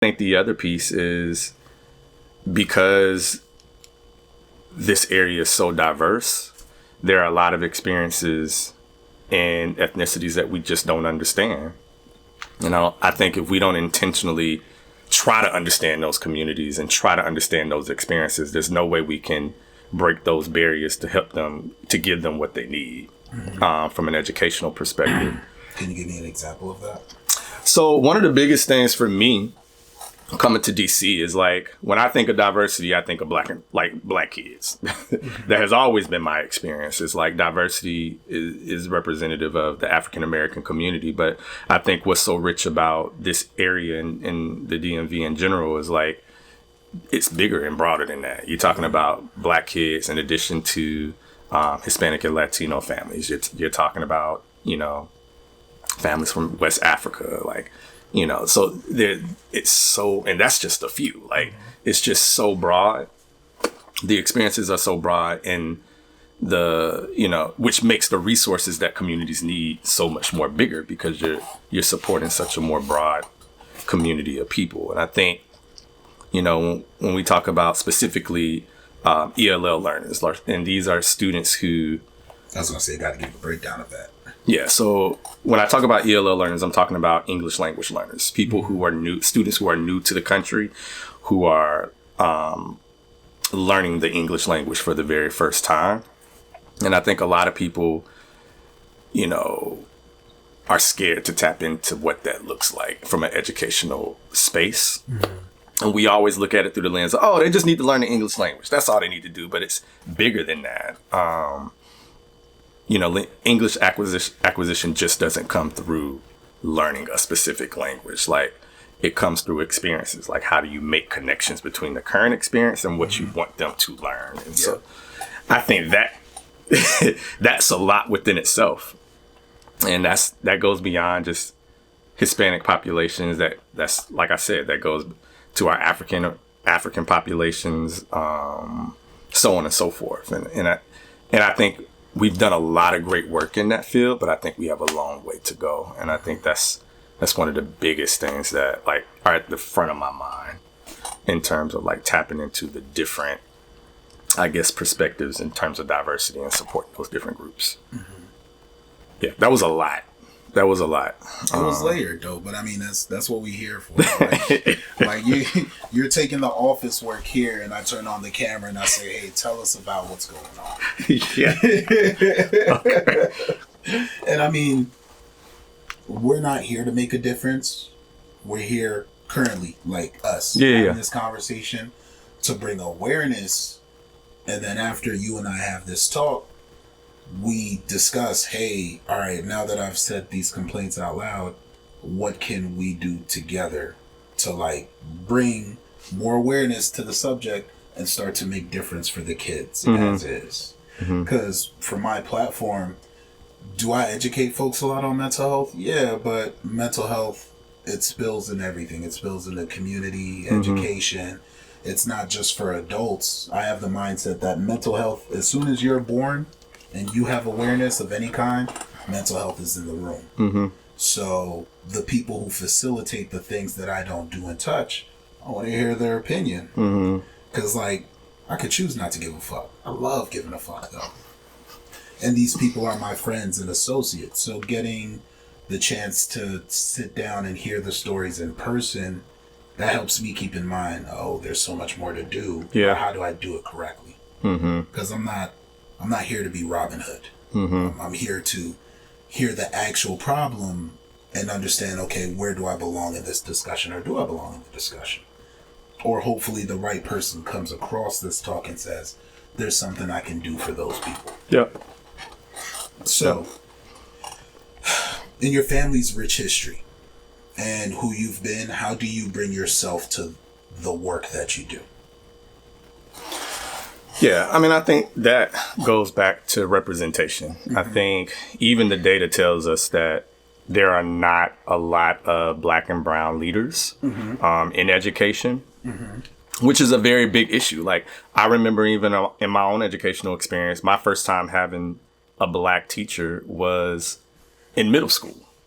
think the other piece is because this area is so diverse, there are a lot of experiences and ethnicities that we just don't understand. I think if we don't intentionally try to understand those communities and try to understand those experiences, there's no way we can break those barriers to help them, to give them what they need from an educational perspective. Can you give me an example of that? So one of the biggest things for me coming to DC is like, when I think of diversity, I think of black kids. That has always been my experience. It's like diversity is representative of the African American community. But I think what's so rich about this area and the DMV in general is like, it's bigger and broader than that. You're talking about black kids in addition to Hispanic and Latino families. You're talking about, families from West Africa, so it's so, and that's just a few, it's just so broad. The experiences are so broad, and which makes the resources that communities need so much more bigger, because you're supporting such a more broad community of people. And I think, when we talk about specifically ELL learners, and these are students who, I was going to say, got to give a breakdown of that. Yeah. So when I talk about ELL learners, I'm talking about English language learners, people who are new, students who are new to the country, who are learning the English language for the very first time. And I think a lot of people, are scared to tap into what that looks like from an educational space. And we always look at it through the lens of, they just need to learn the English language. That's all they need to do. But it's bigger than that. English acquisition just doesn't come through learning a specific language. It comes through experiences. How do you make connections between the current experience and what you want them to learn? And so I think that that's a lot within itself. And that goes beyond just Hispanic populations. That's like I said, that goes to our African populations, so on and so forth. And I think we've done a lot of great work in that field, but I think we have a long way to go. And I think that's one of the biggest things that are at the front of my mind in terms of tapping into the different, perspectives in terms of diversity and supporting those different groups. Yeah, that was a lot. It was layered though, but I mean that's what we here for. You're taking the office work here, and I turn on the camera and I say, "Hey, tell us about what's going on." Yeah. And I mean, we're not here to make a difference. We're here currently, having this conversation to bring awareness, and then after you and I have this talk, we discuss, hey, all right, now that I've said these complaints out loud, what can we do together to bring more awareness to the subject and start to make difference for the kids as is? Because for my platform, do I educate folks a lot on mental health? Yeah, but mental health, it spills in everything. It spills in the community, education. It's not just for adults. I have the mindset that mental health, as soon as you're born, and you have awareness of any kind, mental health is in the room. So the people who facilitate the things that I don't do and touch, I want to hear their opinion. Because I could choose not to give a fuck. I love giving a fuck though. And these people are my friends and associates. So getting the chance to sit down and hear the stories in person, that helps me keep in mind, there's so much more to do. Yeah. How do I do it correctly? Because I'm not here to be Robin Hood. I'm here to hear the actual problem and understand, okay, where do I belong in this discussion, or do I belong in the discussion? Or hopefully the right person comes across this talk and says, there's something I can do for those people. Yeah. So, in your family's rich history and who you've been, how do you bring yourself to the work that you do? Yeah, I mean, I think that goes back to representation. I think even the data tells us that there are not a lot of Black and brown leaders in education, which is a very big issue. I remember even in my own educational experience, my first time having a Black teacher was in middle school.